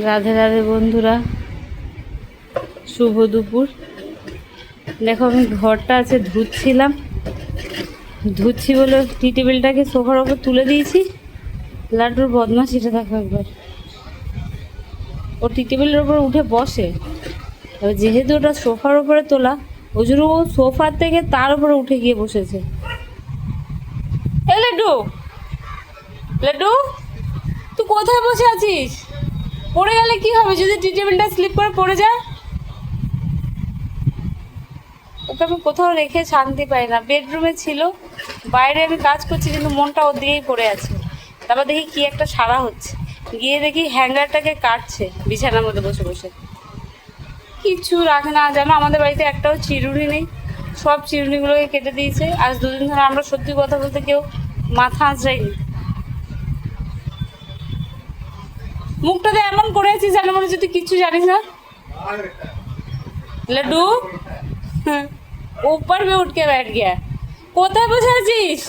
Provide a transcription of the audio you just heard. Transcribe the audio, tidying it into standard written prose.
রাধে রাধে বন্ধুরা, শুভ দুপুর। দেখো আমি ঘরটা আছে ধুচ্ছি বলে টি টেবিলটাকে সোফার ওপর তুলে দিয়েছি। লাড্ডুর বদমাশিটা দেখো একবার, ও টি টেবিলের ওপর উঠে বসে। এবার যেহেতু ওটা সোফার ওপরে তোলা, ওই জন্য ও সোফার থেকে তার উপরে উঠে গিয়ে বসেছে। এ লাড্ডু, লাড্ডু তুই কোথায় বসে আছিস? পড়ে গেলে কি হবে যদি টি টেবিলটা স্লিপ করে পড়ে যায়? ওকে আমি কোথাও রেখে শান্তি পাই না। বেডরুমে ছিল, বাইরে আমি কাজ করছি কিন্তু মনটা ওর দিকেই পড়ে আছে। তারপর দেখি কি একটা সারা হচ্ছে, গিয়ে দেখি হ্যাঙ্গারটাকে কাটছে বিছানার মধ্যে বসে বসে। কিচ্ছু রাখে না জানো, আমাদের বাড়িতে একটাও চিরুনি নেই, সব চিরুনিগুলোকে কেটে দিয়েছে। আজ দুদিন ধরে আমরা সত্যি কথা বলতে কেউ মাথা আঁচড়াইনি। মুখটাতে এমন করে আছিস যেন মনে হচ্ছে তুই কিচ্ছু জানিস না। लड्डू ऊपर में उठ के बैठ गया। কোথায় বসে আছিস?